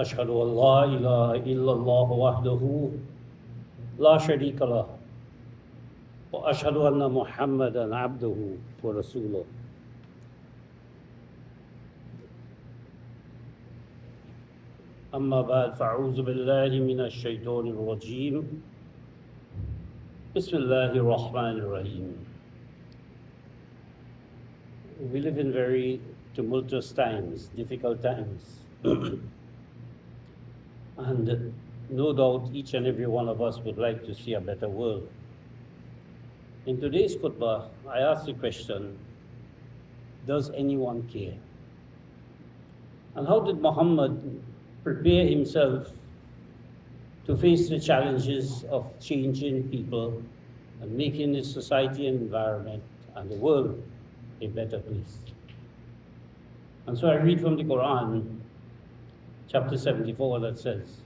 أشهد أن لا إله إلا الله وحده لا شريك له وأشهد أن محمدا عبده ورسوله أما بعد فأعوذ بالله من الشيطان الرجيم بسم الله الرحمن الرحيم. We live in very tumultuous times, difficult times. And no doubt each and every one of us would like to see a better world. In today's khutbah, I ask the question, does anyone care? And how did Muhammad prepare himself to face the challenges of changing people and making the society and environment and the world a better place? And so I read from the Quran, chapter 74, that says,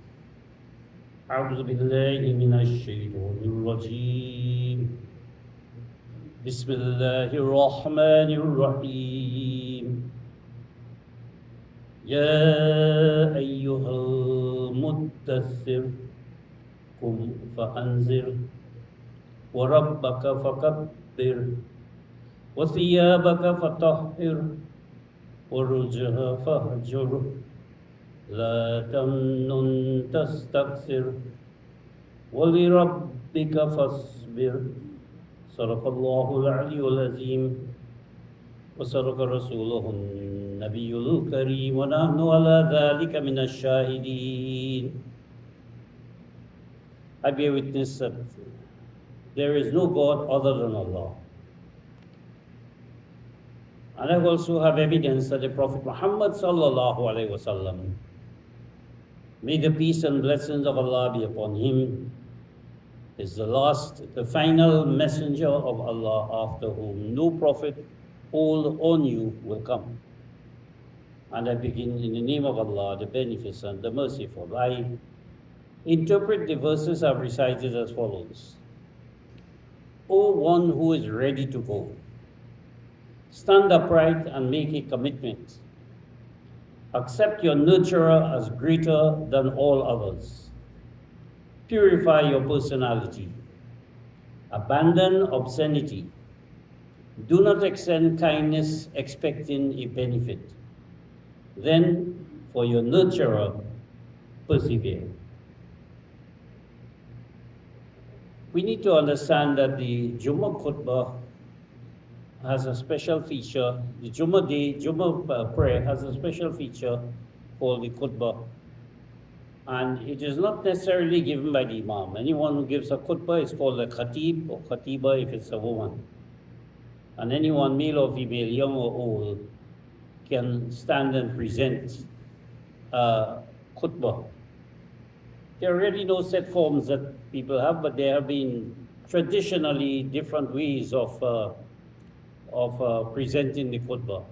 أعوذ بالله من الشيطان الرجيم بسم الله الرحمن الرحيم يا أيها المدثر قم فأنذر وربك فكبر وثيابك فطهر والرجل فاهجر لا تمنن تستكثر ولربك فاصبر صدق الله العلي العظيم وصدق رسوله النبي الكريم ونحن على ذلك من الشاهدين. I bear witness that there is no God other than Allah. And I also have evidence that the Prophet Muhammad sallallahu alaihi wasallam, may the peace and blessings of Allah be upon him, is the final messenger of Allah, after whom no prophet, old or new, will come. And I begin in the name of Allah, the Beneficent, the Merciful. I interpret the verses I've recited as follows. O one who is ready to go, stand upright and make a commitment. Accept your nurturer as greater than all others. Purify your personality. Abandon obscenity. Do not extend kindness expecting a benefit. Then, for your nurturer, persevere. We need to understand that the Jummah khutbah has a special feature. The Jummah prayer has a special feature called the khutbah. And it is not necessarily given by the Imam. Anyone who gives a khutbah is called a khatib or khatiba if it's a woman. And anyone, male or female, young or old, can stand and present a khutbah. There are really no set forms that people have, but there have been traditionally different ways of presenting the khutbah.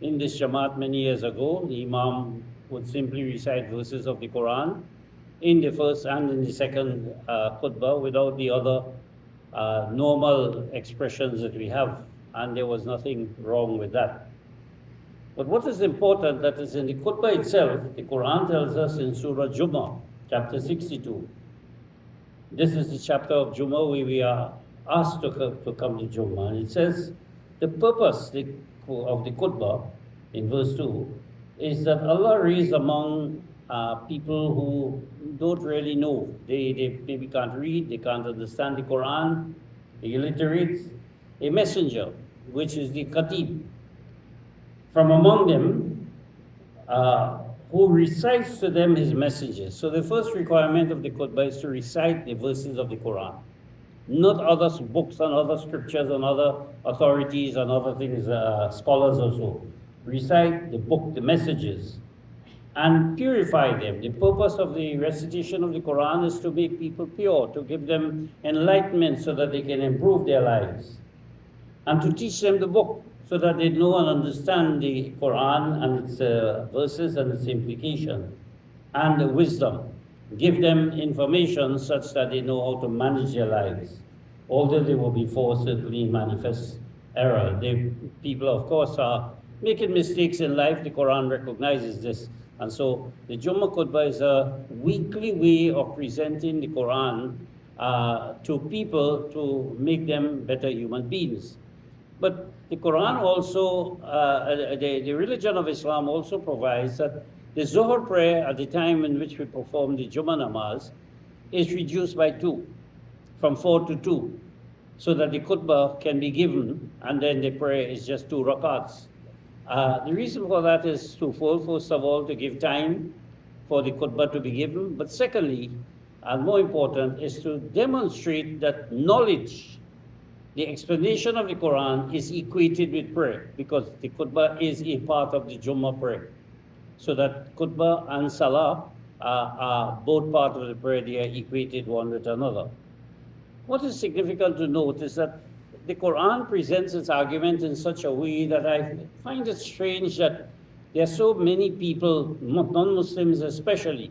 In this Jamaat many years ago, the Imam would simply recite verses of the Quran in the first and in the second khutbah without the other normal expressions that we have, and there was nothing wrong with that. But what is important, that is in the khutbah itself, the Quran tells us in Surah Jummah, chapter 62. This is the chapter of Jummah where we are asked to come to Jummah. And it says, the purpose of the khutbah, in verse 2, is that Allah raised among people who don't really know. They maybe can't read, they can't understand the Quran, the illiterate, a messenger, which is the khatib. From among them, who recites to them his messages. So the first requirement of the khutbah is to recite the verses of the Quran, not other books and other scriptures and other authorities and other things, scholars also. Recite the book, the messages, and purify them. The purpose of the recitation of the Quran is to make people pure, to give them enlightenment so that they can improve their lives, and to teach them the book so that they know and understand the Quran and its verses and its implication, and the wisdom. Give them information such that they know how to manage their lives, although they will be forced to manifest error. People, of course, are making mistakes in life. The Quran recognizes this. And so the Jummah Khutbah is a weekly way of presenting the Quran to people to make them better human beings. But the Quran also, the religion of Islam also provides that the Zuhr prayer at the time in which we perform the Jummah namaz is reduced by 2, from 4 to 2, so that the khutbah can be given and then the prayer is just 2 rakats. The reason for that is twofold. First of all, to give time for the khutbah to be given, but secondly, and more important, is to demonstrate that knowledge, the explanation of the Quran, is equated with prayer, because the khutbah is a part of the Jummah prayer. So that khutbah and salah are both part of the prayer, they are equated one with another. What is significant to note is that the Quran presents its argument in such a way that I find it strange that there are so many people, non-Muslims especially,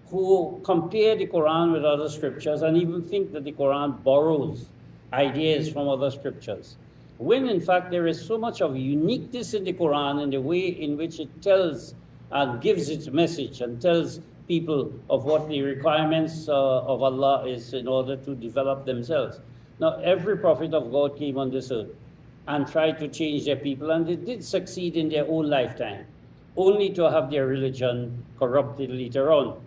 who compare the Quran with other scriptures and even think that the Quran borrows ideas from other scriptures, when in fact there is so much of uniqueness in the Quran in the way in which it tells and gives its message and tells people of what the requirements of Allah is in order to develop themselves. Now, every prophet of God came on this earth and tried to change their people, and they did succeed in their own lifetime, only to have their religion corrupted later on.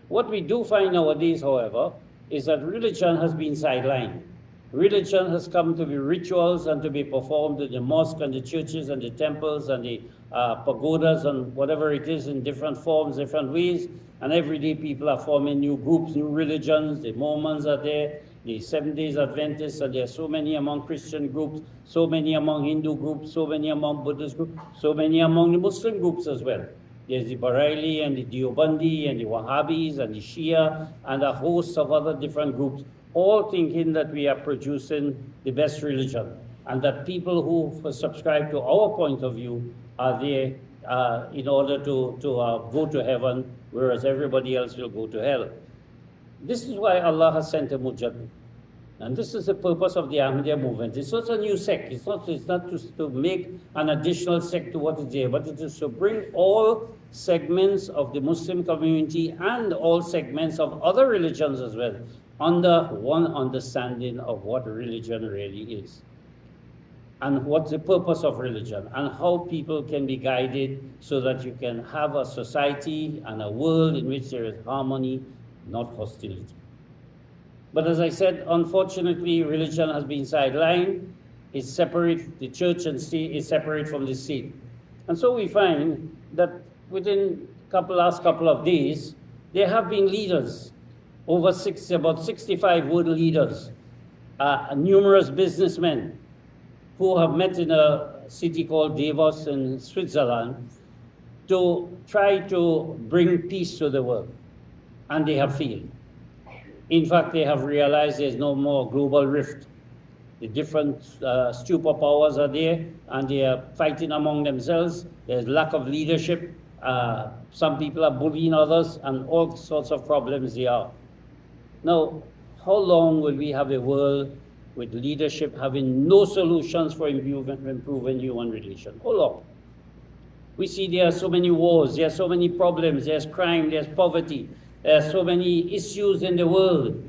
What we do find nowadays, however, is that religion has been sidelined. Religion has come to be rituals and to be performed in the mosque and the churches and the temples and the pagodas and whatever it is, in different forms, different ways. And every day people are forming new groups, new religions. The Mormons are there, the Seventh-day Adventists, and there are so many among Christian groups, so many among Hindu groups, so many among Buddhist groups, so many among the Muslim groups as well. There's the Bareilly and the Deobandi and the Wahhabis and the Shia and a host of other different groups, all thinking that we are producing the best religion and that people who subscribe to our point of view are there in order to go to heaven, whereas everybody else will go to hell. This is why Allah has sent a Mujaddid. And this is the purpose of the Ahmadiyya movement. It's not a new sect. It's not just to make an additional sect to what is there, but it is to bring all segments of the Muslim community and all segments of other religions as well under one understanding of what religion really is, and what's the purpose of religion, and how people can be guided so that you can have a society and a world in which there is harmony, not hostility. But as I said, unfortunately, religion has been sidelined. It's separate, the church and state is separate from the state. And so we find that within last couple of days, there have been leaders, about 65 world leaders, numerous businessmen who have met in a city called Davos in Switzerland to try to bring peace to the world. And they have failed. In fact, they have realized there's no more global rift. The different superpowers are there, and they are fighting among themselves. There's lack of leadership. Some people are bullying others, and all sorts of problems there are. Now, how long will we have a world with leadership having no solutions for improving human relations? How long? We see there are so many wars, there are so many problems, there's crime, there's poverty, there are so many issues in the world.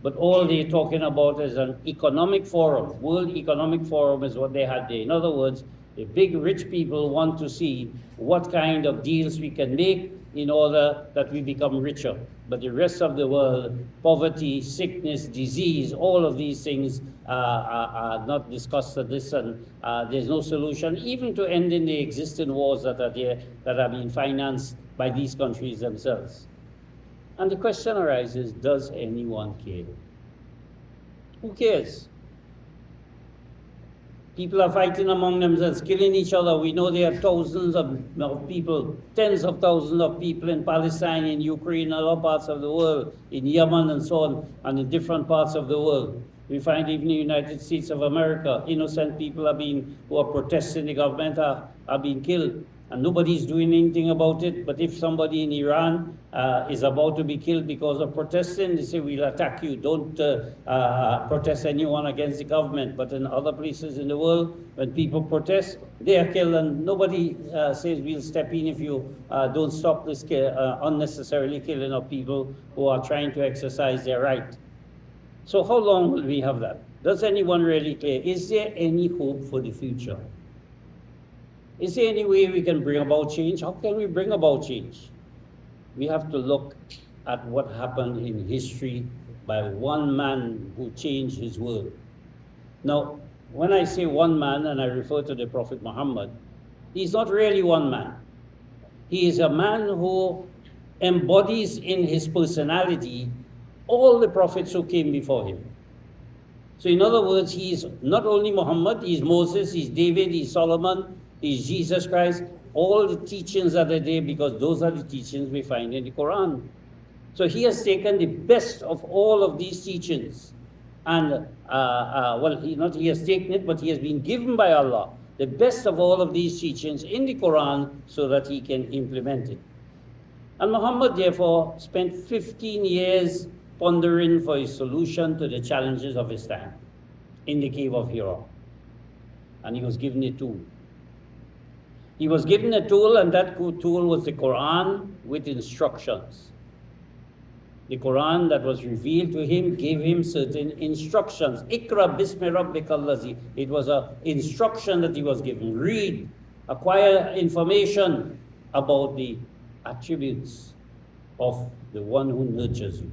But all they're talking about is an economic forum. World Economic Forum is what they had there. In other words, the big rich people want to see what kind of deals we can make in order that we become richer. But the rest of the world, poverty, sickness, disease, all of these things are not discussed at this, and there's no solution, even to ending the existing wars that are there, that are being financed by these countries themselves. And the question arises, does anyone care? Who cares? People are fighting among themselves, killing each other. We know there are thousands of people, tens of thousands of people in Palestine, in Ukraine, and other parts of the world, in Yemen and so on, and in different parts of the world. We find even in the United States of America, innocent people who are protesting the government are being killed. and nobody's doing anything about it. But if somebody in Iran is about to be killed because of protesting, they say, we'll attack you. Don't protest anyone against the government. But in other places in the world, when people protest, they are killed, and nobody says, we'll step in if you don't stop this unnecessarily killing of people who are trying to exercise their right. So how long will we have that? Does anyone really care? Is there any hope for the future? Is there any way we can bring about change? How can we bring about change? We have to look at what happened in history by one man who changed his world. Now, when I say one man, and I refer to the Prophet Muhammad, he's not really one man. He is a man who embodies in his personality all the prophets who came before him. So in other words, he is not only Muhammad, he is Moses, he is David, he is Solomon, he is Jesus Christ, all the teachings that are there, because those are the teachings we find in the Quran. So he has taken the best of all of these teachings, and he has taken it, but he has been given by Allah the best of all of these teachings in the Quran so that he can implement it. And Muhammad therefore spent 15 years pondering for a solution to the challenges of his time in the cave of Hira. And he was given a tool. He was given a tool, and that tool was the Quran with instructions. The Quran that was revealed to him gave him certain instructions. Ikra bismi rabbikal ladzi. It was an instruction that he was given. Read, acquire information about the attributes of the one who nurtures you.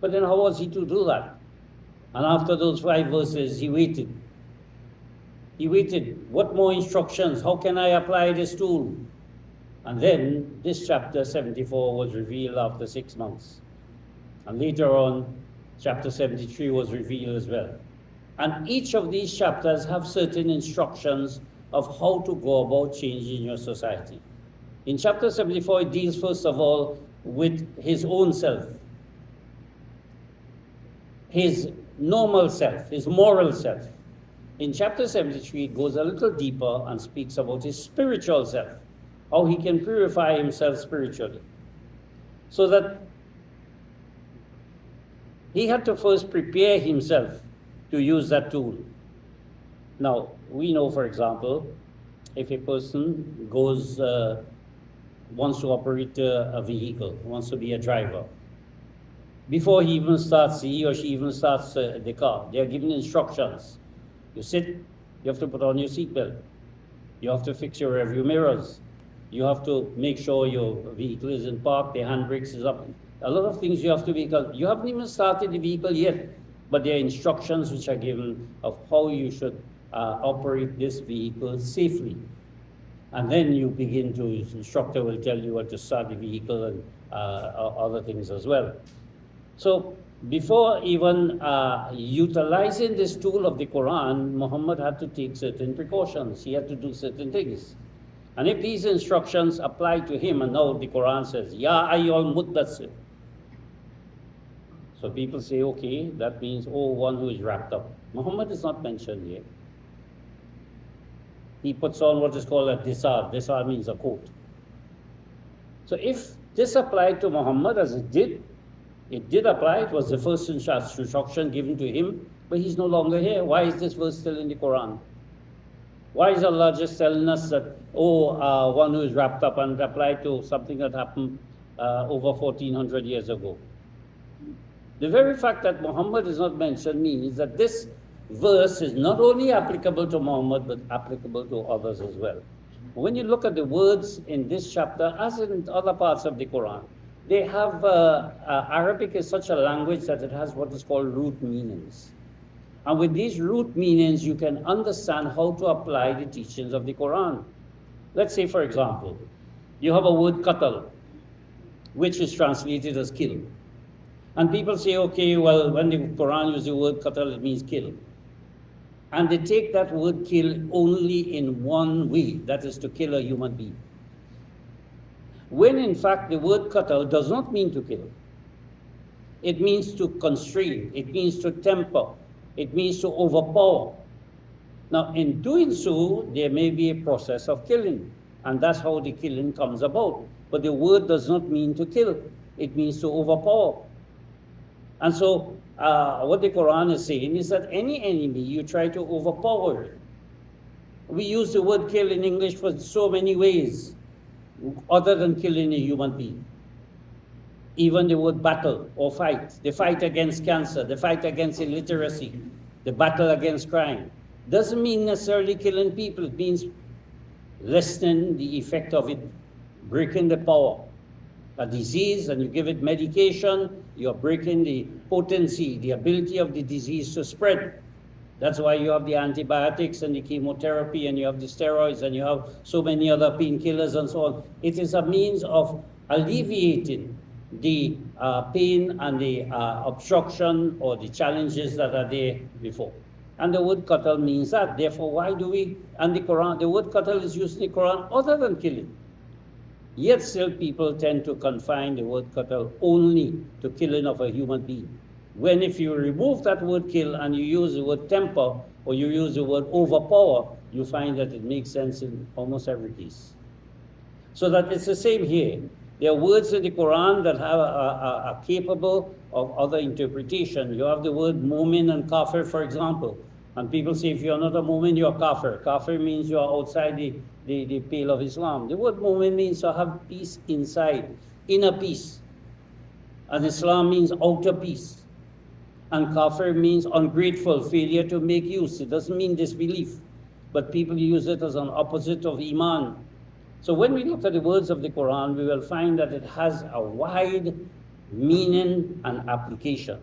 But then how was he to do that? And after those 5 verses, he waited. He waited. What more instructions? How can I apply this tool? And then this chapter 74 was revealed after 6 months. And later on, chapter 73 was revealed as well. And each of these chapters have certain instructions of how to go about changing your society. In chapter 74, it deals first of all with his own self, his normal self, his moral self. In chapter 73, it goes a little deeper and speaks about his spiritual self, how he can purify himself spiritually. So that he had to first prepare himself to use that tool. Now, we know, for example, if a person wants to operate a vehicle, wants to be a driver, before he or she even starts the car, they are given instructions. You sit, you have to put on your seatbelt. You have to fix your rearview mirrors. You have to make sure your vehicle is in park, the handbrakes is up. A lot of things you have to be, because you haven't even started the vehicle yet, but there are instructions which are given of how you should operate this vehicle safely. And then you begin to, the instructor will tell you what to start the vehicle and other things as well. So before even utilizing this tool of the Quran, Muhammad had to take certain precautions. He had to do certain things. And if these instructions apply to him, and now the Quran says, Ya ayyuhal muddassir. So people say, okay, that means, one who is wrapped up. Muhammad is not mentioned here. He puts on what is called a disar. Disar means a coat. So if this applied to Muhammad, as it did apply. It was the first instruction given to him, but he's no longer here. Why is this verse still in the Quran? Why is Allah just telling us that, one who is wrapped up, and applied to something that happened over 1400 years ago? The very fact that Muhammad is not mentioned means that this verse is not only applicable to Muhammad, but applicable to others as well. When you look at the words in this chapter, as in other parts of the Quran, they have, Arabic is such a language that it has what is called root meanings. And with these root meanings, you can understand how to apply the teachings of the Quran. Let's say, for example, you have a word qatal, which is translated as kill. And people say, okay, well, when the Quran uses the word qatal, it means kill. And they take that word kill only in one way, that is to kill a human being. When in fact the word qatal does not mean to kill. It means to constrain, it means to temper, it means to overpower. Now in doing so, there may be a process of killing. And that's how the killing comes about. But the word does not mean to kill. It means to overpower. And so what the Quran is saying is that any enemy, you try to overpower it. We use the word kill in English for so many ways, other than killing a human being. Even the word battle or fight, the fight against cancer, the fight against illiteracy, the battle against crime, doesn't mean necessarily killing people. It means lessening the effect of it, breaking the power. A disease, and you give it medication, you're breaking the potency, the ability of the disease to spread. That's why you have the antibiotics and the chemotherapy, and you have the steroids, and you have so many other painkillers and so on. It is a means of alleviating the pain and the obstruction or the challenges that are there before. And the word qatl means that. Therefore, why do we, and the Quran, the word qatl is used in the Quran other than killing. Yet still people tend to confine the word qatl only to killing of a human being. When if you remove that word kill and you use the word temper or you use the word overpower, you find that it makes sense in almost every case. So that it's the same here. There are words in the Quran that are capable of other interpretation. You have the word mu'min and kafir, for example. And people say, if you're not a mu'min, you're kafir. Kafir means you're outside the pale of Islam. The word mu'min means to have peace inside, inner peace. And Islam means outer peace. And kafir means ungrateful, failure to make use. It doesn't mean disbelief. But people use it as an opposite of iman. So when we look at the words of the Quran, we will find that it has a wide meaning and application.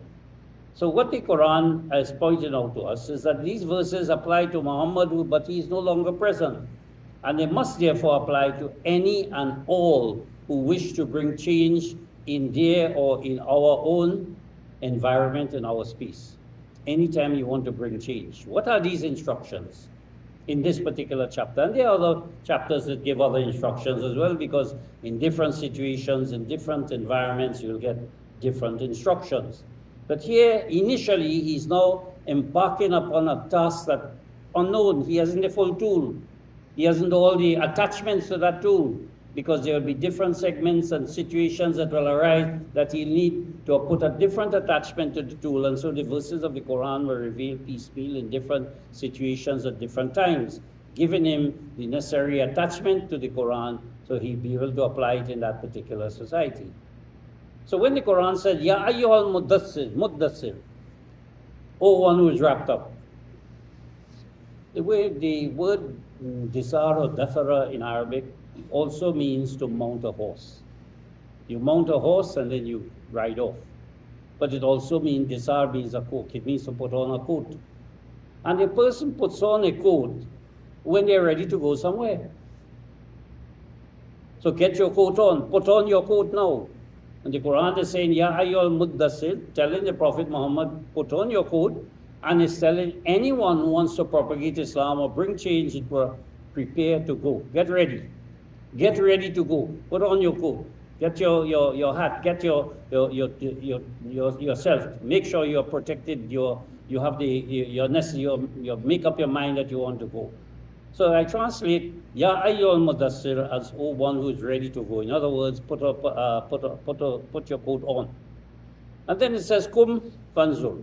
So what the Quran is pointing out to us is that these verses apply to Muhammad, but he is no longer present. And they must therefore apply to any and all who wish to bring change in their or in our own environment, in our space. Anytime you want to bring change. What are these instructions in this particular chapter? And there are other chapters that give other instructions as well, because in different situations, in different environments, you'll get different instructions. But here, initially, he's now embarking upon a task that unknown. He hasn't the full tool. He hasn't all the attachments to that tool, because there will be different segments and situations that will arise that he'll need to put a different attachment to the tool. And so the verses of the Quran will reveal piecemeal in different situations at different times, giving him the necessary attachment to the Quran so he'll be able to apply it in that particular society. So when the Quran said, Ya ayyuhal muddassir, O one who is wrapped up, the word disar or dathara in Arabic also means to mount a horse. You mount a horse and then you ride off. But it also means, disar means a coat. It means to put on a coat. And a person puts on a coat when they're ready to go somewhere. So get your coat on. Put on your coat now. And the Quran is saying, Ya ayyuhal muddassir, telling the Prophet Muhammad, put on your coat, and is telling anyone who wants to propagate Islam or bring change, prepare to go. Get ready. Get ready to go. Put on your coat. Get your hat. Get yourself. Make sure you're protected. You have your make up your mind that you want to go. So I translate Ya ayyuhal mudassir as O one who is ready to go. In other words, put your coat on. And then it says Kum fanzur,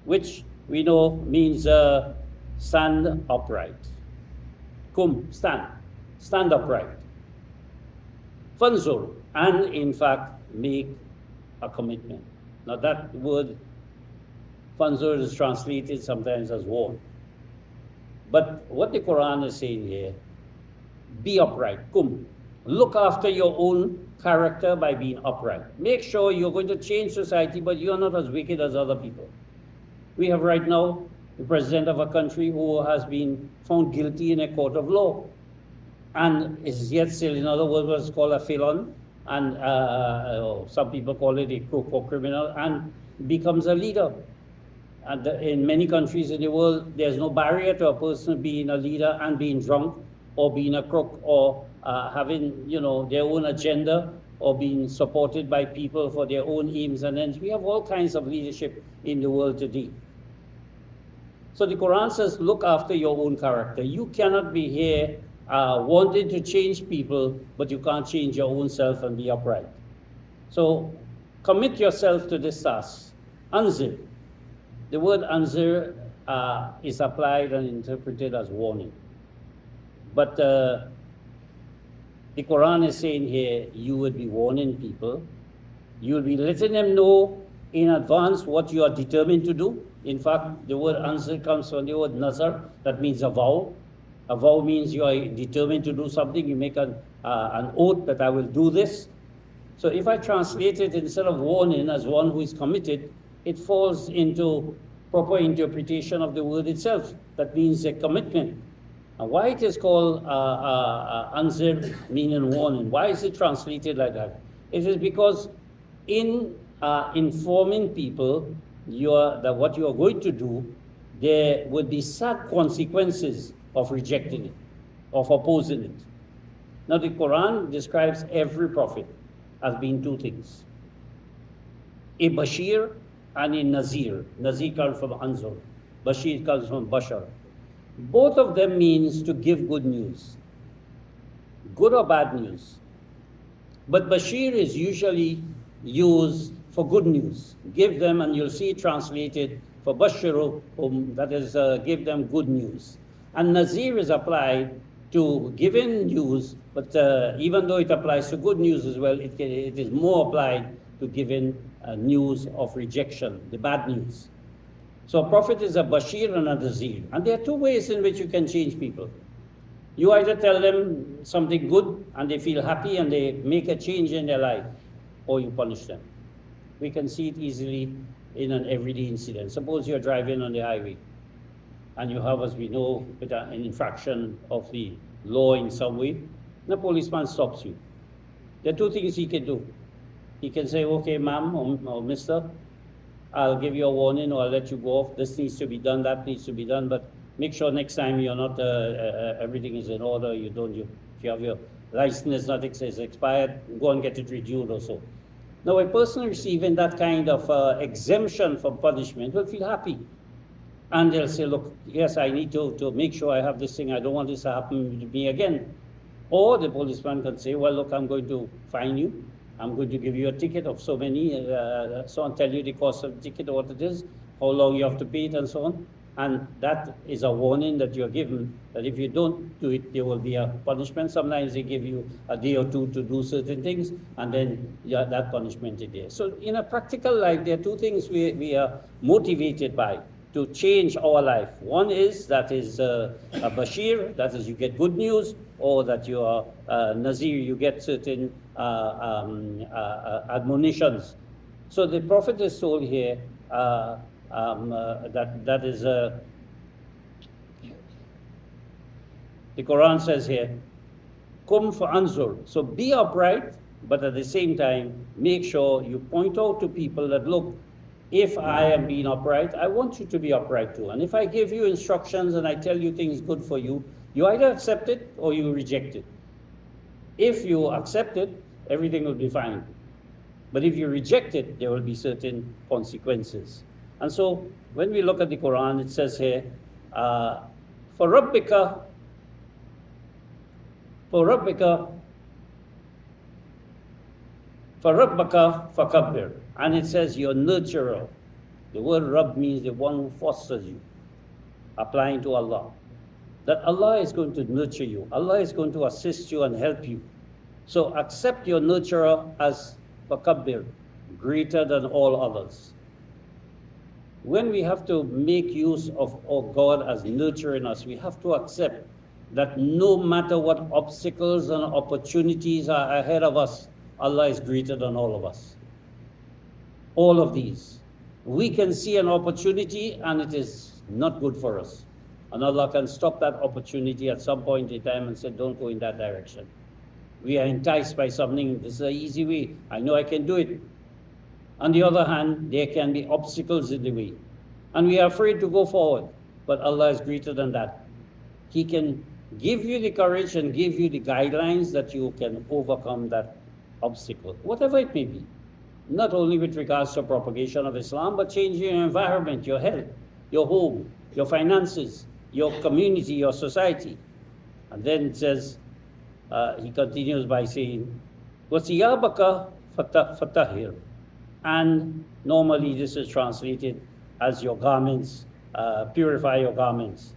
which we know means stand upright. Kum, stand upright. Fanzur, and in fact make a commitment. Now that word fanzur is translated sometimes as warn. But what the Quran is saying here, be upright. Kum. Look after your own character by being upright. Make sure you're going to change society, but you're not as wicked as other people. We have right now the president of a country who has been found guilty in a court of law, and is yet still, in other words, what's called a felon, and some people call it a crook or criminal, and becomes a leader. And in many countries in the world, there's no barrier to a person being a leader and being drunk, or being a crook, or having their own agenda, or being supported by people for their own aims and ends. We have all kinds of leadership in the world today. So the Quran says, look after your own character. You cannot be here wanting to change people, but you can't change your own self and be upright. So commit yourself to this task. Anzir. The word anzir is applied and interpreted as warning. But the Quran is saying here, you would be warning people. You will be letting them know in advance what you are determined to do. In fact, the word answer comes from the word nazar, that means a vow. A vow means you are determined to do something. You make an oath that I will do this. So if I translate it instead of warning as one who is committed, it falls into proper interpretation of the word itself. That means a commitment. And why it is called anzir, meaning warning? Why is it translated like that? It is because in informing people that what you are going to do, there will be sad consequences of rejecting it, of opposing it. Now the Quran describes every prophet as being two things: a Bashir and a Nazir. Nazir comes from Anzur, Bashir comes from Bashar. Both of them means to give good news, good or bad news. But Bashir is usually used for good news. Give them, and you'll see it translated for Bashiru, that is, give them good news. And Nazir is applied to giving news, but even though it applies to good news as well, it is more applied to giving news of rejection, the bad news. So a prophet is a Bashir and a Nazir. And there are two ways in which you can change people. You either tell them something good and they feel happy and they make a change in their life, or you punish them. We can see it easily in an everyday incident. Suppose you're driving on the highway and you have, as we know, an infraction of the law in some way, and the policeman stops you. There are two things he can do. He can say, okay, ma'am or mister, I'll give you a warning or I'll let you go off. This needs to be done, that needs to be done, but make sure next time you're not, everything is in order, if you have your license not expired, go and get it renewed or so. Now, a person receiving that kind of exemption from punishment will feel happy. And they'll say, look, yes, I need to make sure I have this thing. I don't want this to happen to me again. Or the policeman can say, well, look, I'm going to fine you. I'm going to give you a ticket of so many, so on, tell you the cost of the ticket, what it is, how long you have to pay it, and so on. And that is a warning that you're given, that if you don't do it, there will be a punishment. Sometimes they give you a day or two to do certain things, and then that punishment is there. So in a practical life, there are two things we are motivated by to change our life. One is that is a Bashir, that is you get good news, or that you are Nazir, you get certain admonitions. So the Prophet is told here that is the Quran says here, Kum fa anzur. So be upright, but at the same time, make sure you point out to people that, look, if I am being upright, I want you to be upright too. And if I give you instructions and I tell you things good for you, you either accept it or you reject it. If you accept it, everything will be fine. But if you reject it, there will be certain consequences. And so when we look at the Quran, it says here, for Rabbika fakabbir. And it says your nurturer. The word Rabb means the one who fosters you, applying to Allah. That Allah is going to nurture you. Allah is going to assist you and help you. So accept your nurturer as fakabbir, greater than all others. When we have to make use of God as nurturing us, we have to accept that no matter what obstacles and opportunities are ahead of us, Allah is greater than all of us. All of these. We can see an opportunity and it is not good for us. And Allah can stop that opportunity at some point in time and say, don't go in that direction. We are enticed by something, this is an easy way, I know I can do it. On the other hand, there can be obstacles in the way. And we are afraid to go forward. But Allah is greater than that. He can give you the courage and give you the guidelines that you can overcome that obstacle, whatever it may be. Not only with regards to propagation of Islam, but changing your environment, your health, your home, your finances, your community, your society. And then it says, he continues by saying, وَثِيَابَكَ فَطَهِّرْ. And normally this is translated as your garments, purify your garments.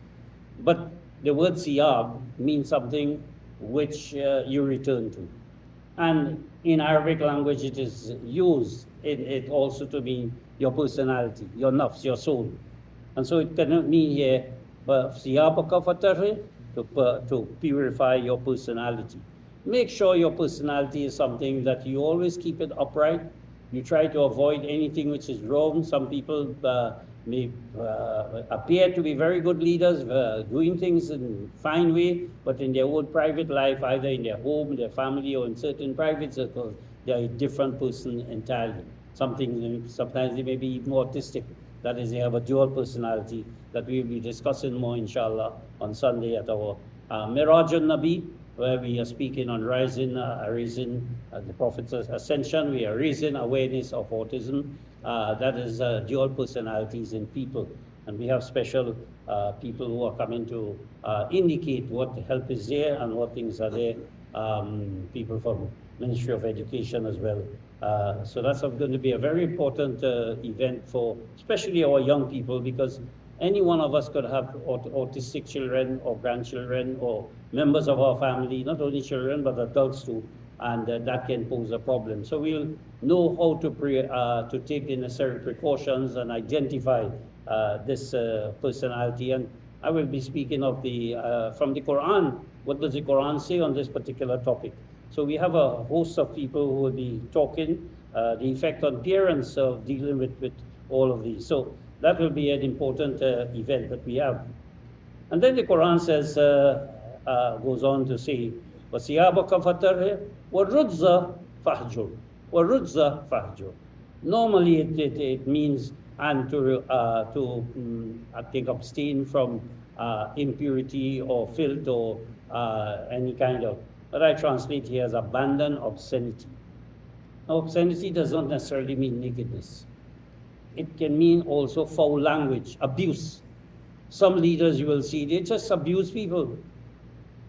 But the word siyab means something which you return to. And in Arabic language, it is used it also to mean your personality, your nafs, your soul. And so it cannot mean here, siyabaka fatahir, to purify your personality. Make sure your personality is something that you always keep it upright. You try to avoid anything which is wrong. Some people may appear to be very good leaders, doing things in a fine way, but in their own private life, either in their home, their family, or in certain private circles, they are a different person entirely. Sometimes they may be even autistic. That is, they have a dual personality that we will be discussing more, inshallah, on Sunday at our Miraj al-Nabi, where we are speaking on raising the Prophet's ascension. We are raising awareness of autism. That is dual personalities in people. And we have special people who are coming to indicate what help is there and what things are there. People from Ministry of Education as well. So that's going to be a very important event for especially our young people, because any one of us could have autistic children or grandchildren or members of our family, not only children but adults too, and that can pose a problem. So we'll know how to take the necessary precautions and identify this personality. And I will be speaking of from the Quran. What does the Quran say on this particular topic? So we have a host of people who will be talking the effect on parents of dealing with all of these. So that will be an important event that we have. And then the Quran says, goes on to say, وَثِيَابَكَ فَطَهِّرْ وَالرُّجْزَ فَاهْجُرْ. وَالرُّجْزَ فَاهْجُرْ. Normally it means I think abstain from impurity or filth or any kind of, but I translate here as abandon obscenity. Now, obscenity does not necessarily mean nakedness. It can mean also foul language, abuse. Some leaders you will see, they just abuse people.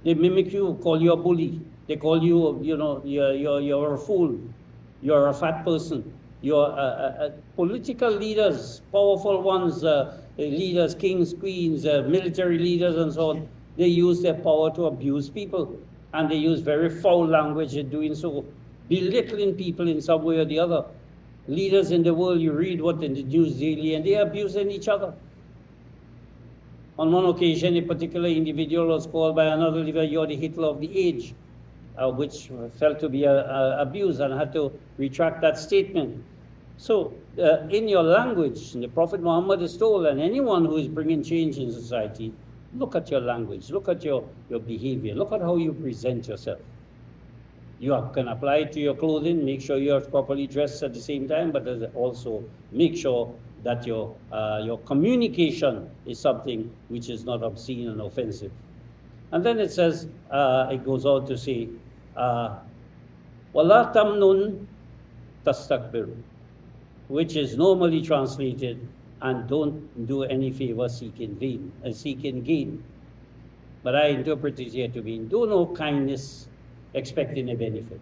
They mimic you, call you a bully. They call you, you're a fool. You're a fat person. You're political leaders, powerful ones, leaders, kings, queens, military leaders and so on. They use their power to abuse people. And they use very foul language in doing so, belittling people in some way or the other. Leaders in the world, you read what in the news daily, and they're abusing each other. On one occasion, a particular individual was called by another leader, "You're the Hitler of the age," which felt to be abused, and had to retract that statement. So, in your language, the Prophet Muhammad is told, and anyone who is bringing change in society, look at your language, look at your behavior, look at how you present yourself. You can apply it to your clothing, make sure you're properly dressed at the same time, but also make sure that your communication is something which is not obscene and offensive. And then it says, it goes on to say, وَلَا تَمْنُنْ تَسْتَكْبِرُ, which is normally translated, and don't do any favor seeking gain. But I interpret it here to mean, do no kindness expecting a benefit.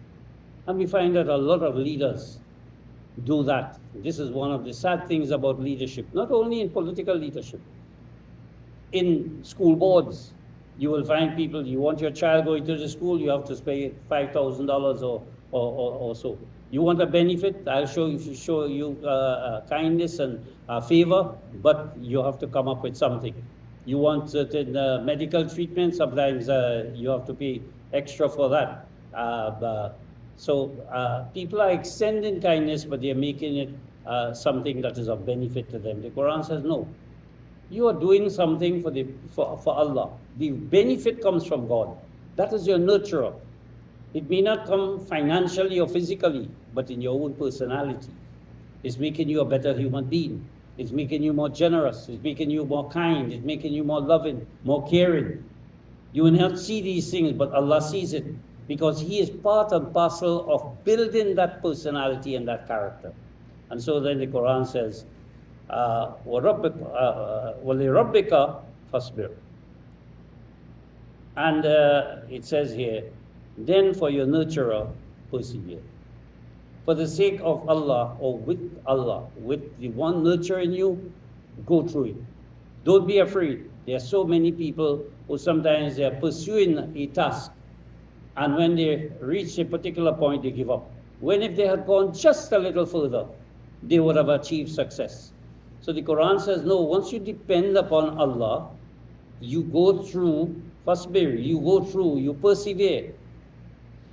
And we find that a lot of leaders do that. This is one of the sad things about leadership, not only in political leadership. In school boards, you will find people, you want your child going to the school, you have to pay $5,000 or so. You want a benefit, I'll show you kindness and favor, but you have to come up with something. You want certain medical treatment, sometimes you have to pay extra for that. So people are extending kindness, but they're making it something that is of benefit to them. The Quran says, no. You are doing something for Allah. The benefit comes from God. That is your nurturer. It may not come financially or physically, but in your own personality. It's making you a better human being. It's making you more generous. It's making you more kind. It's making you more loving, more caring. You will not see these things, but Allah sees it, because He is part and parcel of building that personality and that character. And so then the Quran says, وَلِرَبِّكَ فَاصْبِرْ. And it says here, then for your nurturer, persevere. For the sake of Allah, or with Allah, with the one nurturing you, go through it. Don't be afraid. There are so many people who sometimes they are pursuing a task, and when they reach a particular point, they give up. When if they had gone just a little further, they would have achieved success. So the Quran says, no, once you depend upon Allah, you go through fasbir, you go through, you persevere,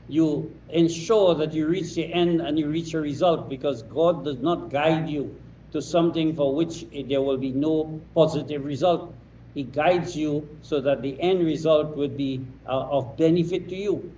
you ensure that you reach the end and you reach a result, because God does not guide you to something for which there will be no positive result. He guides you so that the end result would be of benefit to you.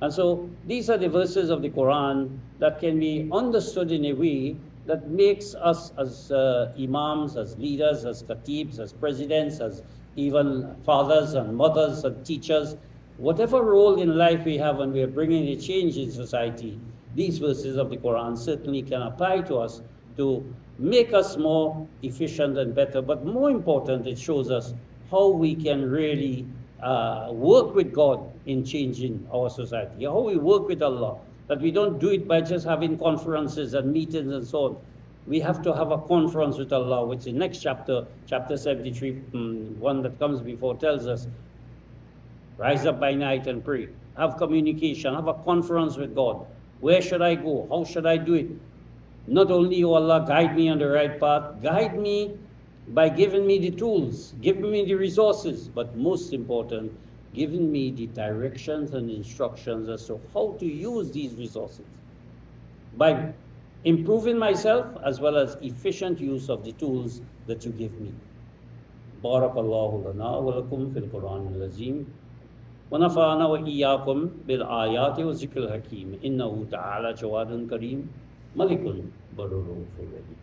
And so these are the verses of the Quran that can be understood in a way that makes us as imams, as leaders, as khatibs, as presidents, as even fathers and mothers and teachers, whatever role in life we have and we are bringing a change in society, these verses of the Quran certainly can apply to us to make us more efficient and better. But more important, it shows us how we can really work with God in changing our society, how we work with Allah, that we don't do it by just having conferences and meetings and so on. We have to have a conference with Allah, which the next chapter, chapter 73, one that comes before, tells us, rise up by night and pray. Have communication, have a conference with God. Where should I go? How should I do it? Not only, oh Allah, guide me on the right path, guide me by giving me the tools, giving me the resources, but most important, giving me the directions and instructions as to how to use these resources by improving myself as well as efficient use of the tools that you give me. Barakallahu lana wa lakum fil Quran al-Azim. ونفعنا وإياكم بالآيات والذكر الحكيم إنه تعالى جواد كريم ملك بر رؤوف رحيم.